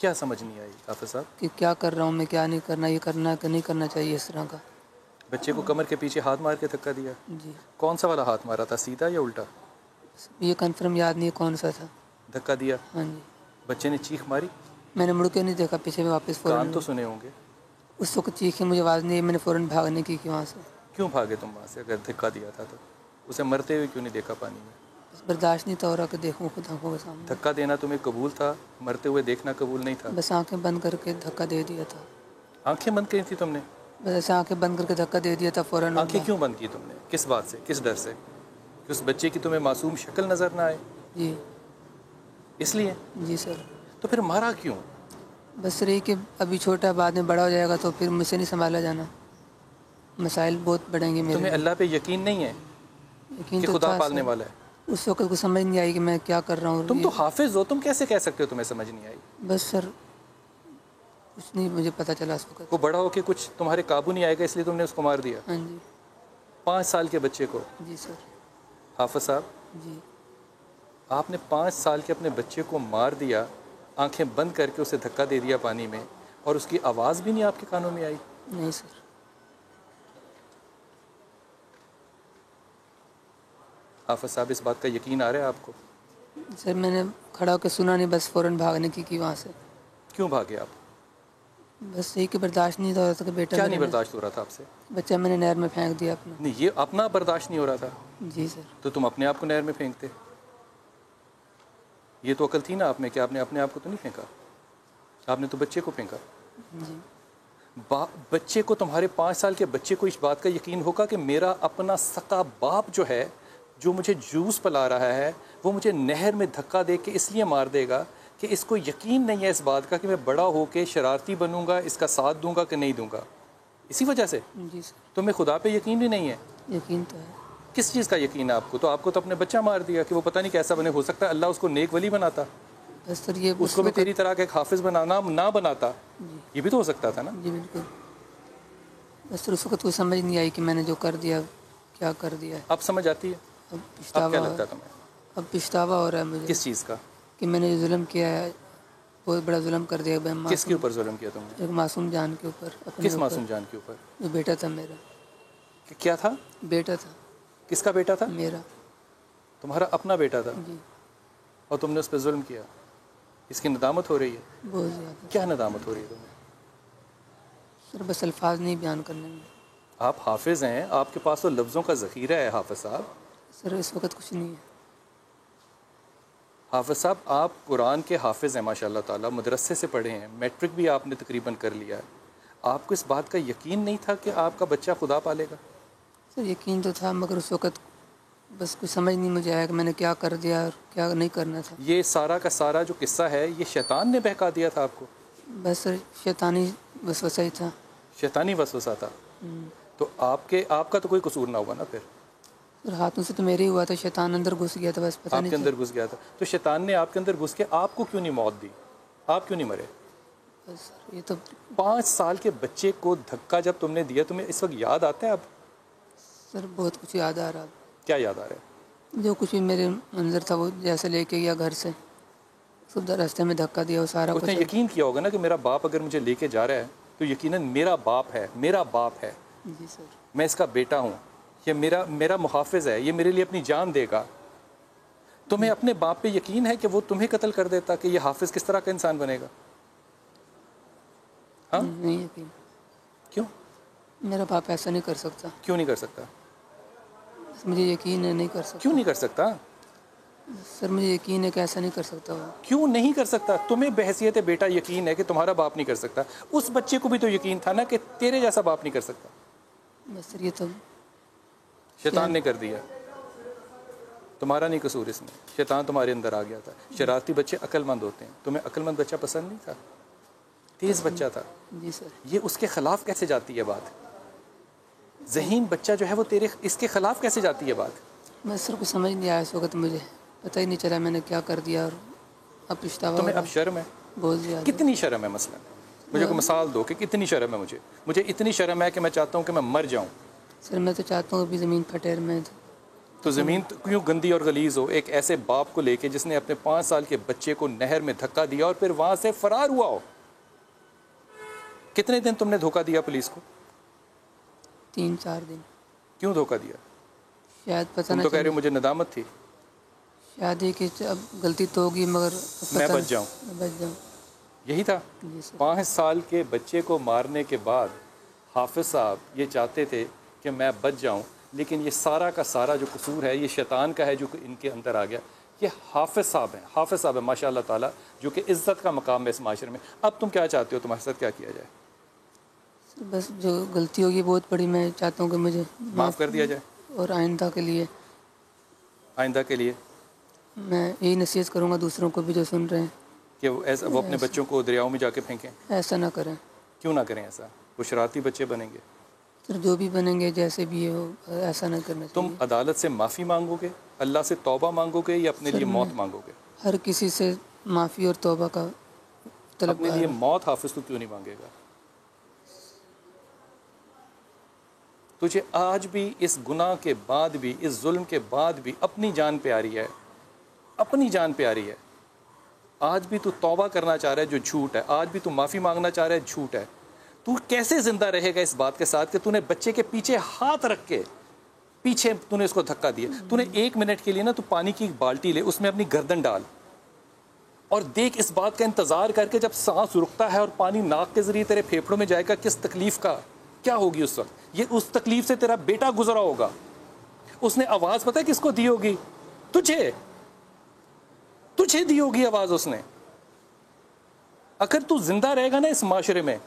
کیا سمجھ نہیں آئی حافظ صاحب؟ کہ کیا کر رہا ہوں میں، کیا نہیں کرنا، یہ کرنا کہ نہیں کرنا چاہیے اس طرح کا. بچے کو کمر کے پیچھے ہاتھ مار کے دھکا دیا؟ جی. کون سا والا ہاتھ مارا تھا، سیدھا یا الٹا؟ یہ کنفرم یاد نہیں ہے کون سا تھا. دھکا دیا؟ ہاں جی. بچے نے چیخ ماری؟ میں نے مڑ کے نہیں دیکھا پیچھے، میں واپس کان فوراً تو سنے ہوں گے. اس وقت چیخی مجھے آواز نہیں، میں نے فوراً بھاگنے کی وہاں سے. کیوں بھاگے تم وہاں سے اگر دھکا دیا تھا تو؟ اسے مرتے ہوئے کیوں نہیں دیکھا پانی میں؟ بس برداشت نہیں تھا ہو رہا کہ دیکھوں خود آنکھوں کے سامنے. دھکا دینا تمہیں قبول تھا، مرتے ہوئے دیکھنا قبول نہیں تھا؟ بس آنکھیں بند کر کے دھکا دے دیا تھا. آنکھیں بند کی تھی تم نے؟ بس ایسے آنکھیں بند کر کے دھکا دے دیا تھا فوراً. آنکھیں کیوں بند کی تم نے؟ کس بات سے، کس ڈر سے کہ اس بچے کی تمہیں معصوم شکل نظر نہ آئے؟ جی. اس لیے؟ جی سر. تو پھر مارا کیوں؟ بس رہی کہ ابھی چھوٹا، بعد میں بڑا ہو جائے گا تو پھر مجھ سے نہیں سنبھالا جانا، مسائل بہت بڑھیں گے میرے. تمہیں اللہ پہ یقین نہیں ہے یقین کہ تو خدا تھا پالنے سر. والا ہے؟ اس وقت کو سمجھ نہیں آئی کہ میں کیا کر رہا ہوں. تم تو حافظ ہو، تم کیسے کہہ سکتے ہو تمہیں سمجھ نہیں آئی؟ بس سر کچھ نہیں مجھے پتہ چلا اس وقت. وہ بڑا ہو کے کچھ تمہارے قابو نہیں آئے گا اس لیے تم نے اس کو مار دیا؟ ہاں جی. 5 سال کے بچے کو؟ جی سر. حافظ صاحب جی. آپ نے 5 سال کے اپنے بچے کو مار دیا، آنکھیں بند کر کے اسے دھکا دے دیا پانی میں، اور اس کی آواز بھی نہیں آپ کے کانوں میں آئی؟ نہیں سر. حافظ صاحب اس بات کا یقین آ رہا ہے آپ کو؟ سر میں نے کھڑا ہو کے سنا نہیں، بس فوراً بھاگنے کی وہاں سے. کیوں بھاگے آپ؟ بس یہی کہ برداشت نہیں ہو رہا تھا کہ بیٹا کیا نہیں میرا برداشت ہو رہا تھا آپ سے؟ بچہ میں نے نہر میں پھینک دیا اپنا. نہیں، یہ اپنا برداشت نہیں ہو رہا تھا؟ جی سر. تو تم اپنے آپ کو نہر میں پھینکتے؟ یہ تو عقل تھی نا آپ میں کہ آپ نے اپنے آپ کو تو نہیں پھینکا، آپ نے تو بچے کو پھینکا. جی. بچے کو، تمہارے 5 سال کے بچے کو اس بات کا یقین ہوگا کہ میرا اپنا سقا باپ جو ہے، جو مجھے جوس پلا رہا ہے، وہ مجھے نہر میں دھکا دے کے اس لیے مار دے گا کہ اس کو یقین نہیں ہے اس بات کا کہ میں بڑا ہو کے شرارتی بنوں گا، اس کا ساتھ دوں گا کہ نہیں دوں گا. اسی وجہ سے جی سر. تمہیں خدا پہ یقین بھی نہیں ہے؟ یقین تو ہے. کس چیز کا یقین ہے آپ کو؟ تو آپ کو تو اپنے بچہ مار دیا کہ وہ پتہ نہیں کیسا بنے. ہو سکتا ہے اللہ اس کو نیک ولی بناتا، بس سر یہ اس کو بھی تیری طرح کا ایک حافظ بنانا نہ بناتا. یہ بھی تو ہو سکتا تھا نا. جی بالکل. بس سر اس وقت کوئی سمجھ نہیں آئی کہ میں نے جو کر دیا کیا کر دیا ہے. اب سمجھ آتی ہے؟ اب اب کیا پچھتاوا لگتا ہے تمہیں؟ اب پچھتاوا ہو رہا ہے مجھے. کس چیز کا؟ کہ میں نے جو ظلم کیا ہے، بہت بڑا ظلم کر دیا. کس کے اوپر ظلم کیا تم نے؟ ایک معصوم جان کے اوپر. اپنے کس معصوم جان کے اوپر؟ جو بیٹا تھا میرا. کہ کیا تھا؟ بیٹا تھا. کس کا بیٹا تھا؟ میرا. تمہارا اپنا بیٹا تھا، جی. اور تم نے اس پہ ظلم کیا. اس کی ندامت ہو رہی ہے؟ بہت زیادہ. کیا ندامت ہو رہی ہے تمہیں؟ سر بس الفاظ نہیں بیان کرنے میں. آپ حافظ ہیں، آپ کے پاس تو لفظوں کا ذخیرہ ہے حافظ صاحب. سر اس وقت کچھ نہیں ہے. حافظ صاحب آپ قرآن کے حافظ ہیں ماشاء اللہ تعالیٰ، مدرسے سے پڑھے ہیں، میٹرک بھی آپ نے تقریباً کر لیا ہے. آپ کو اس بات کا یقین نہیں تھا کہ آپ کا بچہ خدا پالے گا؟ سر یقین تو تھا، مگر اس وقت بس کچھ سمجھ نہیں مجھے آیا کہ میں نے کیا کر دیا اور کیا نہیں کرنا تھا. یہ سارا کا سارا جو قصہ ہے یہ شیطان نے بہکا دیا تھا آپ کو؟ بس سر شیطانی وسوسہ ہی تھا. شیطانی وسوسہ تھا. تو آپ کا تو کوئی قصور نہ ہوا نا پھر؟ سر ہاتھوں سے تو میرے ہی ہوا تھا، شیطان اندر گھس گیا تھا. بس پتہ آپ نہیں کے اندر گھس گیا تھا. تو شیطان نے آپ کے اندر گھس کے آپ کو کیوں نہیں موت دی؟ آپ کیوں نہیں مرے؟ بس سر یہ تو 5 سال کے بچے کو دھکا جب تم نے دیا، تمہیں اس وقت یاد آتا ہے اب؟ سر بہت کچھ یاد آ رہا. کیا یاد آ رہا ہے؟ جو کچھ بھی میرے منظر تھا وہ جیسے لے کے گیا گھر سے، سب راستے میں دھکا دیا، وہ سارا اس نے کچھ. یقین کیا ہوگا نا کہ میرا باپ اگر مجھے لے کے جا رہا ہے تو یقیناً میرا باپ ہے، میرا باپ ہے، جی سر. میں اس کا بیٹا ہوں، یہ میرا محافظ ہے، یہ میرے لیے اپنی جان دے گا. تمہیں اپنے باپ پہ یقین ہے کہ وہ تمہیں قتل کر دیتا کہ یہ حافظ کس طرح کا انسان بنے گا؟ ہاں نہیں یقین. کیوں؟ میرا باپ ایسا نہیں کر سکتا. کیوں نہیں کر سکتا؟ بس مجھے یقین ہے نہیں کر سکتا. کیوں نہیں کر سکتا؟ سر مجھے یقین ہے کہ ایسا نہیں کر سکتا وہ. کیوں نہیں کر سکتا؟ تمہیں بحیثیت بیٹا یقین ہے کہ تمہارا باپ نہیں کر سکتا، اس بچے کو بھی تو یقین تھا نا کہ تیرے جیسا باپ نہیں کر سکتا. بس سر یہ تو شیطان نے کر دیا، تمہارا نہیں قصور اس میں، شیطان تمہارے اندر آ گیا تھا. شرارتی بچے عقل مند ہوتے ہیں، تمہیں عقل مند بچہ پسند نہیں تھا، تیز بچہ تھا. جی سر. یہ اس کے خلاف کیسے جاتی ہے بات؟ ذہین بچہ جو ہے وہ اس کے خلاف کیسے جاتی ہے بات؟ بس سر کو سمجھ نہیں آیا اس وقت، مجھے پتہ ہی نہیں چلا میں نے کیا کر دیا. اور اب پچھتاوا تمہیں اب شرم ہے؟ بہت زیادہ. کتنی شرم ہے مثلا؟ مجھے کوئی مثال دو کہ کتنی شرم ہے. مجھے اتنی شرم ہے کہ میں چاہتا ہوں کہ میں مر جاؤں. سر میں تو چاہتا ہوں ابھی زمین پھٹیر میں تو زمین کیوں گندی اور غلیظ ہو ایک ایسے باپ کو لے کے جس نے اپنے 5 سال کے بچے کو نہر میں دھکا دیا اور پھر وہاں سے فرار ہوا ہو؟ کتنے دن تم نے دھوکہ دیا پولیس کو؟ 3-4 دن. کیوں دھوکہ دیا؟ شاید پتہ تم نہ تو کہہ رہے ہو مجھے ندامت تھی. شاید یہ کہ اب غلطی تو ہوگی مگر میں بچ جاؤں. یہی تھا. جی سر. 5 سال کے بچے کو مارنے کے بعد حافظ صاحب یہ چاہتے تھے کہ میں بچ جاؤں، لیکن یہ سارا کا سارا جو قصور ہے یہ شیطان کا ہے جو کہ ان کے اندر آ گیا. یہ حافظ صاحب ہیں، حافظ صاحب ہیں ماشاء اللہ تعالیٰ، جو کہ عزت کا مقام ہے اس معاشرے میں. اب تم کیا چاہتے ہو، تمہارے ساتھ کیا کیا جائے؟ بس جو غلطی ہوگی بہت بڑی، میں چاہتا ہوں کہ مجھے معاف کر دیا جائے. اور آئندہ کے لیے میں یہی نصیحت کروں گا دوسروں کو بھی جو سن رہے ہیں کہ وہ اپنے بچوں کو دریاؤں میں جا کے پھینکیں. ایسا نہ کریں. کیوں نہ کریں ایسا؟ وہ شرارتی بچے بنیں گے. سر جو بھی بنیں گے جیسے بھی ہو ایسا نہ کرنا تم چاہیے. عدالت سے معافی مانگو گے، اللہ سے توبہ مانگو گے، یا اپنے لیے موت مانگو گے؟ ہر کسی سے معافی اور توبہ کا طلب. اپنے لیے موت حافظ تو کیوں نہیں مانگے گا؟ تجھے آج بھی اس گناہ کے بعد بھی، اس ظلم کے بعد بھی اپنی جان پیاری ہے، اپنی جان پیاری ہے. آج بھی تو توبہ کرنا چاہ رہا ہے جو جھوٹ ہے، آج بھی تو معافی مانگنا چاہ رہا ہے جھوٹ ہے. تو کیسے زندہ رہے گا اس بات کے ساتھ کہ تو نے بچے کے پیچھے ہاتھ رکھ کے پیچھے تو نے اس کو دھکا دیا؟ تو نے 1 منٹ کے لیے نا تو پانی کی بالٹی لے، اس میں اپنی گردن ڈال اور دیکھ اس بات کا انتظار کر کے جب سانس رکتا ہے اور پانی ناک کے ذریعے تیرے پھیپھڑوں میں جائے گا، کس تکلیف کا کیا ہوگی اس وقت. یہ اس تکلیف سے تیرا بیٹا گزرا ہوگا. اس نے آواز پتہ ہے کس کو دی ہوگی؟ تجھے دی ہوگی آواز اس نے. اگر تو زندہ رہے گا نا اس معاشرے میں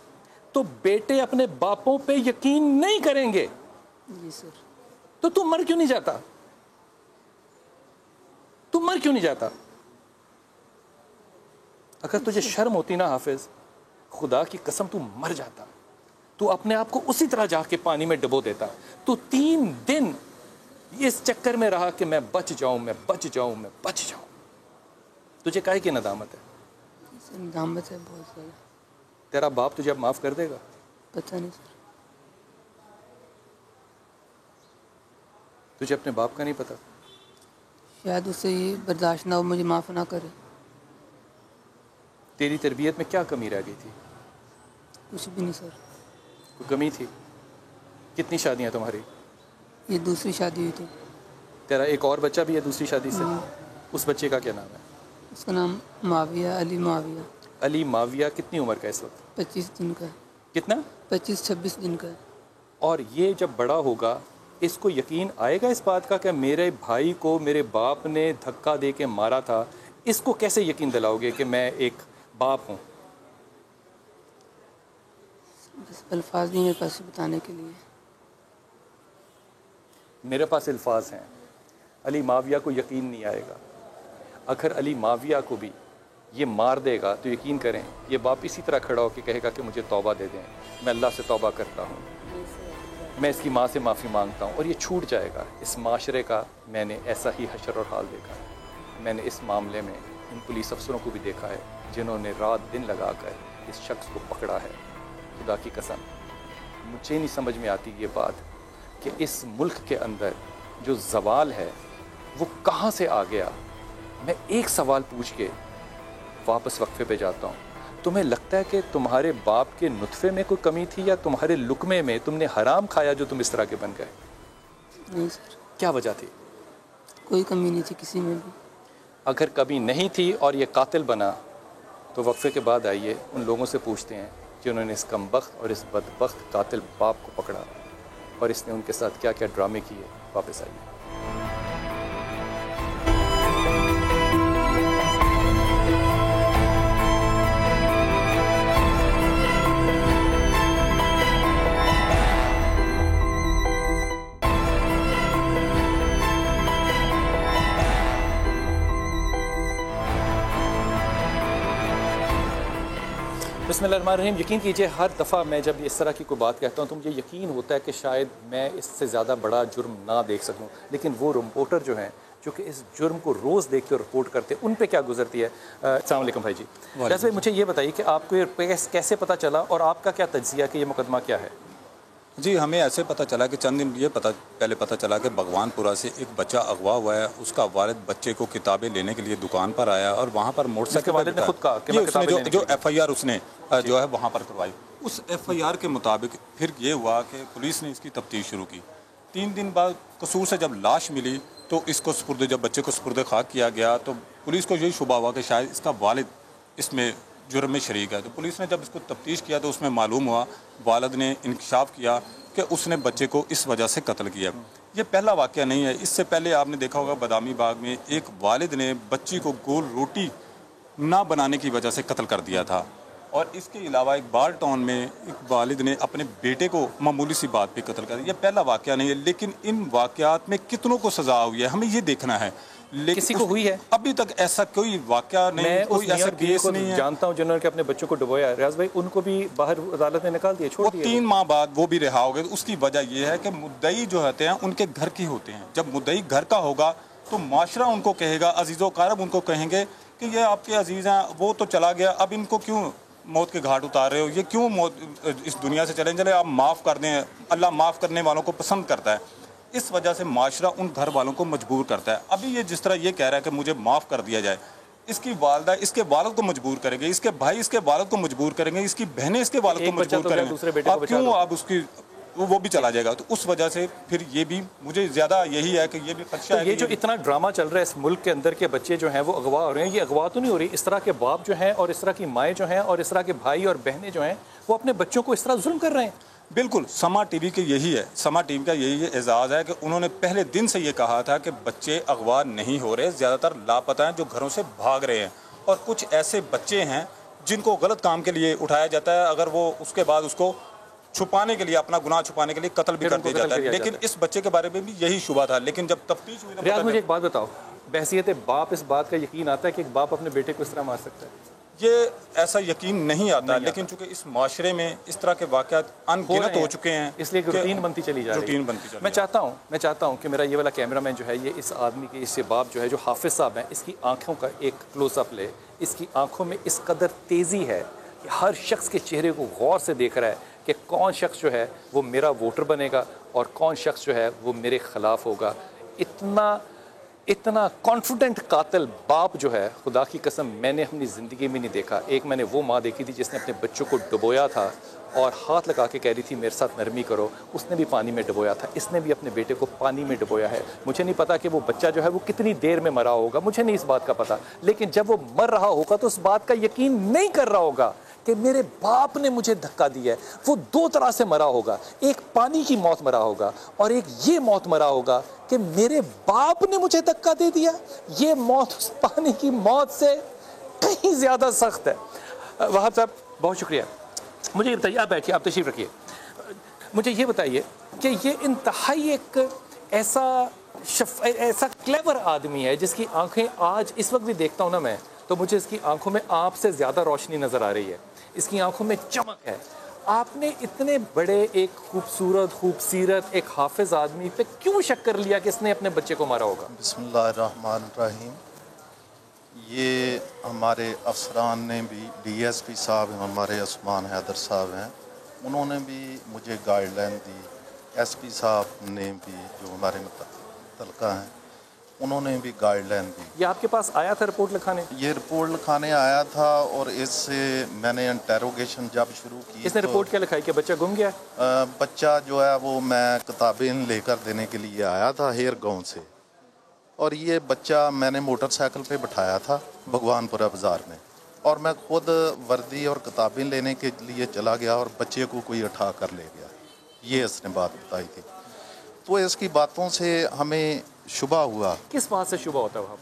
تو بیٹے اپنے باپوں پہ یقین نہیں کریں گے. جی سر. تو تم مر کیوں نہیں جاتا؟ اگر تجھے شرم ہوتی نا حافظ، خدا کی قسم تو مر جاتا. تو اپنے آپ کو اسی طرح جا کے پانی میں ڈبو دیتا. تو 3 دن اس چکر میں رہا کہ میں بچ جاؤں. تجھے کاہے کی ندامت ہے؟ ندامت ہے بہت زیادہ. تیرا باپ تجھے اب معاف کر دے گا؟ پتہ نہیں سر. تجھے اپنے باپ کا نہیں پتا؟ شاید اس سے یہ برداشت نہ ہو، مجھے معاف نہ کرے. تیری تربیت میں کیا کمی رہ گئی تھی؟ کچھ بھی نہیں سر. کوئی کمی تھی؟ کتنی شادیاں تمہاری؟ یہ دوسری شادی ہوئی تھی. تیرا ایک اور بچہ بھی ہے دوسری شادی سے؟ اس بچے کا کیا نام ہے؟ اس کا نام معاویہ، علی معاویہ. علی معاویہ. کتنی عمر کا ہے اس وقت؟ 25 دن کا ہے. کتنا؟ 25-26 دن کا ہے. اور یہ جب بڑا ہوگا اس کو یقین آئے گا اس بات کا کہ میرے بھائی کو میرے باپ نے دھکا دے کے مارا تھا؟ اس کو کیسے یقین دلاؤ گے کہ میں ایک باپ ہوں؟ بس الفاظ نہیں میرے پاس بتانے کے لیے. میرے پاس الفاظ ہیں. علی معاویہ کو یقین نہیں آئے گا. اگر علی معاویہ کو بھی یہ مار دے گا تو یقین کریں یہ باپ اسی طرح کھڑا ہو کے کہے گا کہ مجھے توبہ دے دیں، میں اللہ سے توبہ کرتا ہوں، میں اس کی ماں سے معافی مانگتا ہوں، اور یہ چھوٹ جائے گا. اس معاشرے کا میں نے ایسا ہی حشر اور حال دیکھا ہے. میں نے اس معاملے میں ان پولیس افسروں کو بھی دیکھا ہے جنہوں نے رات دن لگا کر اس شخص کو پکڑا ہے. خدا کی قسم مجھے نہیں سمجھ میں آتی یہ بات کہ اس ملک کے اندر جو زوال ہے وہ کہاں سے آ گیا. میں ایک سوال پوچھ کے واپس وقفے پہ جاتا ہوں. تمہیں لگتا ہے کہ تمہارے باپ کے نطفے میں کوئی کمی تھی یا تمہارے لقمے میں تم نے حرام کھایا جو تم اس طرح کے بن گئے؟ نہیں سر. کیا وجہ تھی؟ کوئی کمی نہیں تھی کسی میں بھی. اگر کمی نہیں تھی اور یہ قاتل بنا تو وقفے کے بعد آئیے ان لوگوں سے پوچھتے ہیں کہ انہوں نے اس کمبخت اور اس بدبخت قاتل باپ کو پکڑا اور اس نے ان کے ساتھ کیا کیا ڈرامے کیے. واپس آئیے. بسم اللہ الرحمن الرحیم. یقین کیجئے ہر دفعہ میں جب اس طرح کی کوئی بات کہتا ہوں تو مجھے یقین ہوتا ہے کہ شاید میں اس سے زیادہ بڑا جرم نہ دیکھ سکوں، لیکن وہ رپورٹر جو ہیں جو کہ اس جرم کو روز دیکھ کے رپورٹ کرتے ہیں ان پہ کیا گزرتی ہے. السلام علیکم بھائی جی. ویسے مجھے یہ بتائیے کہ آپ کو کیسے پتہ چلا اور آپ کا کیا تجزیہ کہ یہ مقدمہ کیا ہے؟ جی ہمیں ایسے پتہ چلا کہ چند دن یہ پہلے پتہ چلا کہ بھگوان پورہ سے ایک بچہ اغوا ہوا ہے. اس کا والد بچے کو کتابیں لینے کے لیے دکان پر آیا اور وہاں پر موٹر سائیکل والد نے خود کہا کہ میں کتابیں لینے کے جو لیے ایف آئی آر اس نے جو ہے وہاں پر کروائی. اس ایف آئی آر کے مطابق پھر یہ ہوا کہ پولیس نے اس کی تفتیش شروع کی. 3 دن بعد قصور سے جب لاش ملی تو اس کو جب بچے کو سپرد خاک کیا گیا تو پولیس کو یہی شبہ ہوا کہ شاید اس کا والد اس میں جرم میں شریک ہے. تو پولیس نے جب اس کو تفتیش کیا تو اس میں معلوم ہوا والد نے انکشاف کیا کہ اس نے بچے کو اس وجہ سے قتل کیا. یہ پہلا واقعہ نہیں ہے. اس سے پہلے آپ نے دیکھا ہوگا بادامی باغ میں ایک والد نے بچی کو گول روٹی نہ بنانے کی وجہ سے قتل کر دیا تھا. اور اس کے علاوہ اقبال ٹاؤن میں ایک والد نے اپنے بیٹے کو معمولی سی بات پہ قتل کر دیا. یہ پہلا واقعہ نہیں ہے لیکن ان واقعات میں کتنوں کو سزا ہوئی ہے ہمیں یہ دیکھنا ہے. لیکن کسی کو ہوئی ہے ابھی تک ایسا کوئی واقعہ نہیں. میں کوئی ایسا کیس نہیں ہے. جانتا ہوں جنہوں نے اپنے بچوں کو ڈبویا. ریاض بھائی ان کو بھی باہر عدالت نے نکال دیا, چھوڑ دیا. 3 ماہ بعد وہ بھی رہا ہو گئے. اس کی وجہ یہ ہے کہ مدعی جو ہوتے ہیں ان کے گھر کے ہوتے ہیں. جب مدعی گھر کا ہوگا تو معاشرہ ان کو کہے گا, عزیز و اقارب ان کو کہیں گے کہ یہ آپ کے عزیز ہیں, وہ تو چلا گیا, اب ان کو کیوں موت کے گھاٹ اتار رہے ہو, یہ کیوں موت اس دنیا سے چلے آپ معاف کر دیں. اللہ معاف کرنے والوں کو پسند کرتا ہے. اس وجہ سے معاشرہ ان گھر والوں کو مجبور کرتا ہے. ابھی یہ جس طرح یہ کہہ رہا ہے کہ مجھے معاف کر دیا جائے, اس کی والدہ اس کے والد کو مجبور کریں گے, اس کے بھائی اس کے والد کو مجبور کریں گے, اس کی بہنیں اس کے والد کو مجبور کریں گے. اب کیوں اب اس کی وہ بھی چلا جائے گا. تو اس وجہ سے پھر یہ بھی مجھے زیادہ یہی ہے کہ یہ بھی خدشہ ہے. یہ جو اتنا ڈرامہ چل رہا ہے اس ملک کے اندر کے بچے جو ہیں وہ اغوا ہو رہے ہیں, یہ اغوا تو نہیں ہو رہی, اس طرح کے باپ جو ہیں اور اس طرح کی مائیں جو ہیں اور اس طرح کے بھائی اور بہنیں جو ہیں وہ اپنے بچوں کو اس طرح ظلم کر رہے ہیں. بالکل. سما ٹی وی کے یہی ہے, سما ٹی وی کا یہی اعزاز ہے کہ انہوں نے پہلے دن سے یہ کہا تھا کہ بچے اغوا نہیں ہو رہے, زیادہ تر لاپتہ ہیں جو گھروں سے بھاگ رہے ہیں. اور کچھ ایسے بچے ہیں جن کو غلط کام کے لیے اٹھایا جاتا ہے, اگر وہ اس کے بعد اس کو چھپانے کے لیے, اپنا گناہ چھپانے کے لیے قتل بھی کر دیا جاتا ہے. لیکن اس بچے کے بارے میں بھی یہی شبہ تھا. لیکن جب تفتیش ہوئی, ریاض مجھے ایک بات بتاؤ, بحیثیت باپ اس بات کا یقین آتا ہے کہ ایک باپ اپنے بیٹے کو اس طرح مار سکتا ہے؟ یہ ایسا یقین نہیں آتا, لیکن چونکہ اس معاشرے میں اس طرح کے واقعات ان گنت ہو چکے ہیں, اس لیے روٹین بنتی چلی جا رہی ہے. میں چاہتا ہوں کہ میرا یہ والا کیمرہ مین جو ہے یہ اس آدمی کے, اس باپ جو ہے جو حافظ صاحب ہیں, اس کی آنکھوں کا ایک کلوز اپ لے. اس کی آنکھوں میں اس قدر تیزی ہے کہ ہر شخص کے چہرے کو غور سے دیکھ رہا ہے کہ کون شخص جو ہے وہ میرا ووٹر بنے گا اور کون شخص جو ہے وہ میرے خلاف ہوگا. اتنا کانفیڈنٹ قاتل باپ جو ہے خدا کی قسم میں نے اپنی زندگی میں نہیں دیکھا. ایک میں نے وہ ماں دیکھی تھی جس نے اپنے بچوں کو ڈبویا تھا اور ہاتھ لگا کے کہہ رہی تھی میرے ساتھ نرمی کرو. اس نے بھی پانی میں ڈبویا تھا, اس نے بھی اپنے بیٹے کو پانی میں ڈبویا ہے. مجھے نہیں پتا کہ وہ بچہ جو ہے وہ کتنی دیر میں مرا ہوگا, مجھے نہیں اس بات کا پتا, لیکن جب وہ مر رہا ہوگا تو اس بات کا یقین نہیں کر رہا ہوگا کہ میرے باپ نے مجھے دھکا دیا ہے. وہ 2 طرح سے مرا ہوگا, ایک پانی کی موت مرا ہوگا اور ایک یہ موت مرا ہوگا کہ میرے باپ نے مجھے دھکا دے دیا. یہ موت اس پانی کی موت سے کہیں زیادہ سخت ہے. وہاب صاحب بہت شکریہ. مجھے یہ بتائیے, آپ بیٹھیے, آپ تشریف رکھیے, مجھے یہ بتائیے کہ یہ انتہائی ایک ایسا کلیور آدمی ہے جس کی آنکھیں آج اس وقت بھی دیکھتا ہوں نا میں تو مجھے اس کی آنکھوں میں آپ سے زیادہ روشنی نظر آ رہی ہے, اس کی آنکھوں میں چمک ہے. آپ نے اتنے بڑے ایک خوبصورت ایک حافظ آدمی پہ کیوں شک کر لیا کہ اس نے اپنے بچے کو مارا ہوگا؟ بسم اللہ الرحمن الرحیم. یہ ہمارے افسران نے بھی, ڈی ایس پی صاحب ہمارے عثمان حیدر صاحب ہیں, انہوں نے بھی مجھے گائیڈ لائن دی. ایس پی صاحب نے بھی جو ہمارے متعلقہ ہیں انہوں نے بھی گائیڈ لائن دی. یہ آپ کے پاس آیا تھا رپورٹ لکھانے؟ یہ رپورٹ لکھانے آیا تھا اور اس سے میں نے انٹیروگیشن جب شروع کی. اس نے رپورٹ کیا لکھائی کہ بچہ گم گیا؟ بچہ جو ہے وہ میں کتابیں لے کر دینے کے لیے آیا تھا ہیر گاؤں سے, اور یہ بچہ میں نے موٹر سائیکل پہ بٹھایا تھا بھگوان پورہ بازار میں, اور میں خود وردی اور کتابیں لینے کے لیے چلا گیا اور بچے کو کوئی اٹھا کر لے گیا. یہ اس نے بات بتائی تھی. تو اس کی باتوں سے ہمیں شبہ ہوا. کس بات سے شبہ ہوتا ہے وہاں؟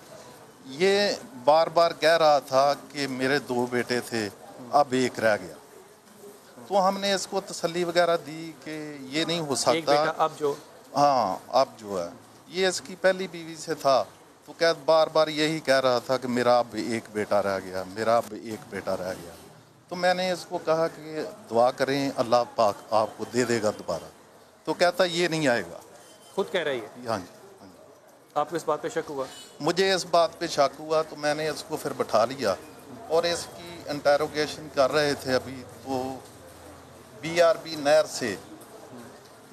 یہ بار بار کہہ رہا تھا کہ میرے 2 بیٹے تھے, اب ایک رہ گیا. تو ہم نے اس کو تسلی وغیرہ دی کہ یہ نہیں ہو سکتا. ایک بیٹا اب جو ہاں اب جو ہے یہ اس کی پہلی بیوی سے تھا, تو کہہ بار بار یہی کہہ رہا تھا کہ میرا اب ایک بیٹا رہ گیا, میرا اب ایک بیٹا رہ گیا. تو میں نے اس کو کہا کہ دعا کریں اللہ پاک آپ کو دے دے گا دوبارہ. تو کہتا یہ نہیں آئے گا. خود کہہ رہی ہے؟ ہاں جی. آپ کو اس بات پہ شک ہوا؟ مجھے اس بات پہ شک ہوا, تو میں نے اس کو پھر بٹھا لیا اور اس کی انٹیروگیشن کر رہے تھے. ابھی تو BRB نہر سے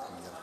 BRB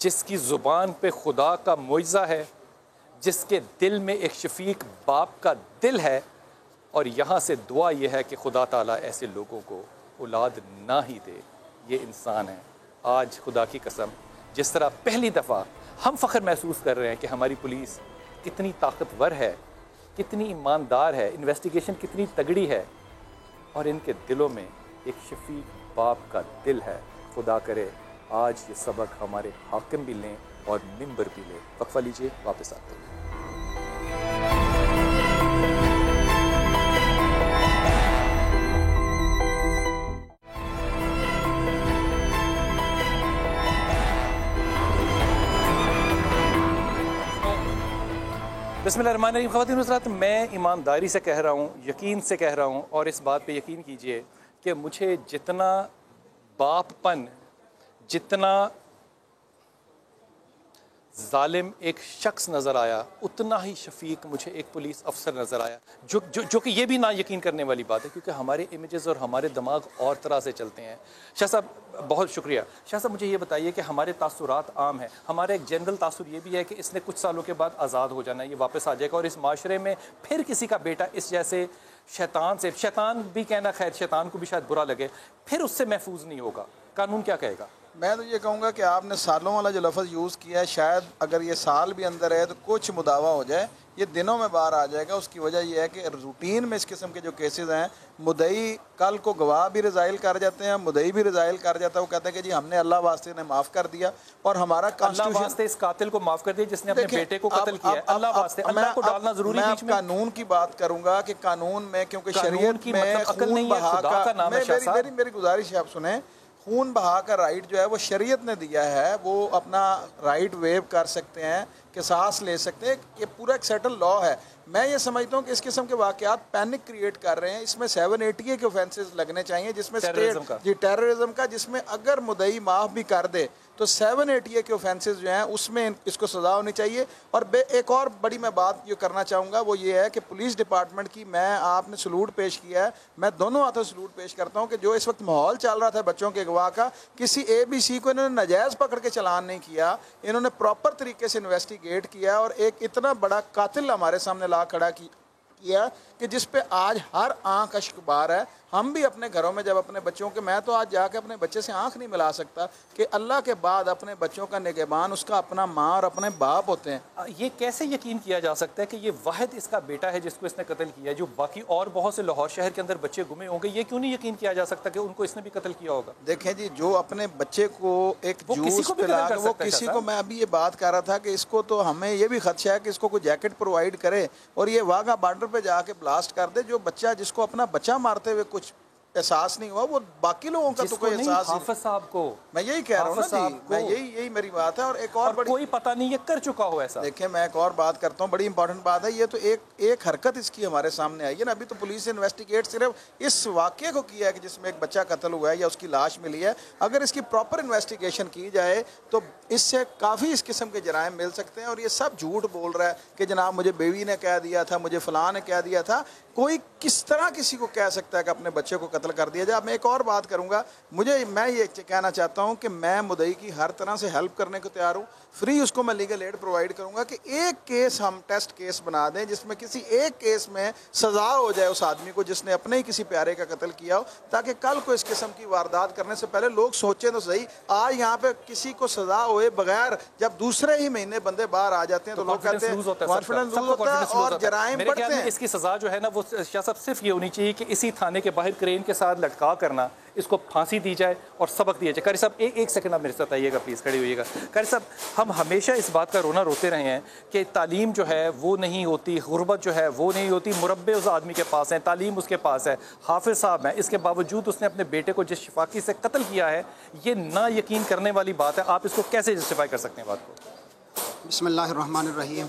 جس کی زبان پہ خدا کا معجزہ ہے، جس کے دل میں ایک شفیق باپ کا دل ہے، اور یہاں سے دعا یہ ہے کہ خدا تعالیٰ ایسے لوگوں کو اولاد نہ ہی دے. یہ انسان ہے. آج خدا کی قسم جس طرح پہلی دفعہ ہم فخر محسوس کر رہے ہیں کہ ہماری پولیس کتنی طاقتور ہے، کتنی ایماندار ہے، انویسٹیگیشن کتنی تگڑی ہے، اور ان کے دلوں میں ایک شفیق باپ کا دل ہے. خدا کرے آج یہ سبق ہمارے حاکم بھی لیں اور ممبر بھی لیں. وقفہ لیجئے، واپس آتے ہیں. بسم اللہ الرحمن الرحیم. خواتین و حضرات، میں ایمانداری سے کہہ رہا ہوں، یقین سے کہہ رہا ہوں، اور اس بات پہ یقین کیجئے کہ مجھے جتنا باپ پن، جتنا ظالم ایک شخص نظر آیا، اتنا ہی شفیق مجھے ایک پولیس افسر نظر آیا، جو کہ یہ بھی نا یقین کرنے والی بات ہے، کیونکہ ہمارے امیجز اور ہمارے دماغ اور طرح سے چلتے ہیں. شاہ صاحب بہت شکریہ. شاہ صاحب مجھے یہ بتائیے کہ ہمارے تاثرات عام ہیں، ہمارا ایک جنرل تاثر یہ بھی ہے کہ اس نے کچھ سالوں کے بعد آزاد ہو جانا ہے، یہ واپس آ جائے گا، اور اس معاشرے میں پھر کسی کا بیٹا اس جیسے شیطان سے، شیطان بھی کہنا خیر، شیطان کو بھی شاید برا لگے، پھر اس سے محفوظ نہیں ہوگا. قانون کیا کہے گا؟ میں تو یہ کہوں گا کہ آپ نے سالوں والا جو لفظ یوز کیا ہے، شاید اگر یہ سال بھی اندر ہے تو کچھ مداوع ہو جائے، یہ دنوں میں باہر آ جائے گا. اس کی وجہ یہ ہے کہ روٹین میں اس قسم کے جو کیسز ہیں، مدعی کل کو گواہ بھی رضائل کر جاتے ہیں، مدعی بھی رضائل کر جاتا ہے، وہ کہتے ہیں کہ جی ہم نے اللہ واسطے نے معاف کر دیا، اور ہمارا اللہ واسطے اس قاتل کو معاف کر دیا جس نے اپنے بیٹے کو قتل کیا ہے. اللہ واسطے، اللہ کو ڈالنا ضروری میں بیچ میں. قانون کی بات کروں گا کہ قانون میں، کیونکہ قانون شریعت کی میں مطلب عقل خون نہیں ہے، بہا خدا کا نام ہے. شاہ صاحب میری گزارش ہے، آپ سنیں، خون بہا کا رائٹ جو ہے وہ شریعت نے دیا ہے، وہ اپنا رائٹ ویو کر سکتے ہیں، قصاص لے سکتے ہیں، یہ پورا ایک سیٹل لا ہے. میں یہ سمجھتا ہوں کہ اس قسم کے واقعات پینک کریٹ کر رہے ہیں. اس میں 780 کے اوفینسز لگنے چاہیے، جس میں ٹیررزم کا، جس میں اگر مدعی معاف بھی کر دے تو 780 کے اوفینسز جو ہیں اس میں اس کو سزا ہونی چاہیے. اور ایک اور بڑی میں بات جو کرنا چاہوں گا وہ یہ ہے کہ پولیس ڈپارٹمنٹ کی، میں آپ نے سلوٹ پیش کیا ہے، میں دونوں ہاتھوں سلوٹ پیش کرتا ہوں کہ جو اس وقت ماحول چل رہا تھا بچوں کے اغوا کا، کسی ABC کو انہوں نے ناجائز پکڑ کے چلان نہیں کیا، انہوں نے پراپر طریقے سے انویسٹیگیٹ کیا، اور ایک اتنا بڑا قاتل ہمارے سامنے لا کھڑا کیا کہ جس پہ آج ہر آنکھ اشکبار ہے. ہم بھی اپنے گھروں میں جب اپنے بچوں کے، میں تو آج جا کے اپنے بچے سے آنکھ نہیں ملا سکتا کہ اللہ کے بعد اپنے بچوں کا نگہبان اس کا اپنا ماں اور اپنے باپ ہوتے ہیں. یہ کیسے یقین کیا جا سکتا ہے کہ یہ واحد اس کا بیٹا ہے جس کو اس نے قتل کیا ہے؟ جو باقی اور بہت سے لاہور شہر کے اندر بچے گمے ہوں گے، یہ کیوں نہیں یقین کیا جا سکتا کہ ان کو اس نے بھی قتل کیا ہوگا؟ دیکھیں جی، جو اپنے بچے کو ایک جوس پلا کے، وہ کسی کو، میں ابھی یہ بات کر رہا تھا کہ اس کو تو ہمیں یہ بھی خدشہ ہے کہ اس کو کوئی جیکٹ پرووائڈ کرے اور یہ واگا بارڈر پہ جا کے بلاسٹ کر دے. جو بچہ، جس کو اپنا بچہ مارتے ہوئے کچھ احساس نہیں ہوا، وہ باقی لوگوں کا تو کوئی احساس نہیں. حافظ صاحب کو میں یہی کہہ رہا ہوں نا جی، میں یہی میری بات ہے. اور ایک اور بڑی، کوئی پتہ نہیں یہ کر چکا ہو ایسا. دیکھیں میں ایک اور بات کرتا ہوں، بڑی امپورٹنٹ بات ہے. یہ تو ایک حرکت اس کی ہمارے سامنے آئی ہے نا. ابھی تو پولیس نے انویسٹیگیٹ صرف اس واقعے کو کیا ہے کہ جس میں ایک بچہ قتل ہوا ہے یا اس کی لاش ملی ہے. اگر اس کی پراپر انویسٹیگیشن کی جائے تو اس سے کافی اس قسم کے جرائم مل سکتے ہیں. اور یہ سب جھوٹ بول رہا ہے کہ جناب مجھے بیوی نے کہہ دیا تھا، مجھے فلاں نے کہہ دیا تھا. کوئی کس طرح کسی کو کہہ سکتا ہے کہ اپنے بچے کو قتل کر دیا جائے؟ میں ایک اور بات کروں گا، میں یہ کہنا چاہتا ہوں کہ میں مدعی کی ہر طرح سے ہیلپ کرنے کو تیار ہوں. فری اس کو میں لیگل ایڈ پرووائڈ کروں گا کہ ایک کیس ہم ٹیسٹ کیس بنا دیں جس میں کسی ایک کیس میں سزا ہو جائے اس آدمی کو جس نے اپنے ہی کسی پیارے کا قتل کیا ہو، تاکہ کل کو اس قسم کی واردات کرنے سے پہلے لوگ سوچیں تو صحیح. آج یہاں پہ کسی کو سزا ہوئے بغیر جب دوسرے ہی مہینے بندے باہر آ جاتے ہیں تو لوگ کہتے ہیں کانفیڈنس لوز ہوتا ہے اور جرائم بڑھتے ہیں. اس کی سزا جو ہے نا وہ شاہ صاحب صرف یہ ہونی چاہیے کہ اسی تھانے کے باہر کرین کے ساتھ لٹکا کرنا، اس کو پھانسی دی جائے اور سبق دیا جائے. قاری صاحب ایک سیکنڈ آپ میرے ساتھ آئیے گا پلیز، کھڑی ہوئیے گا. قاری صاحب، ہم ہمیشہ اس بات کا رونا روتے رہے ہیں کہ تعلیم جو ہے وہ نہیں ہوتی، غربت جو ہے وہ نہیں ہوتی. مربع اس آدمی کے پاس ہیں، تعلیم اس کے پاس ہے، حافظ صاحب ہیں، اس کے باوجود اس نے اپنے بیٹے کو جس شفاقی سے قتل کیا ہے، یہ نا یقین کرنے والی بات ہے. آپ اس کو کیسے جسٹیفائی کر سکتے ہیں بات کو؟ بسم اللہ الرحمن الرحیم.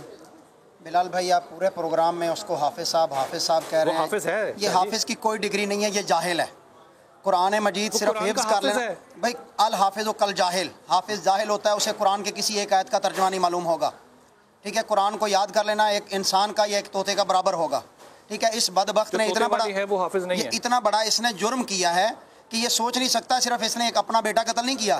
بلال بھائی، آپ پورے پروگرام میں اس کو حافظ صاحب کہہ رہے ہیں. حافظ ہے، یہ حافظ کی کوئی ڈگری نہیں ہے، یہ جاہل ہے. قرآن مجید صرف حفظ کر لینا. بھائی الحافظ و کل جاہل، حافظ جاہل ہوتا ہے، اسے قرآن کے کسی ایک آیت کا ترجمہ نہیں معلوم ہوگا. ٹھیک ہے، قرآن کو یاد کر لینا ایک انسان کا یا ایک طوطے کا برابر ہوگا. ٹھیک ہے، اس بدبخت نے اتنا بڑا اس نے جرم کیا ہے کہ یہ سوچ نہیں سکتا. صرف اس نے ایک اپنا بیٹا قتل نہیں کیا،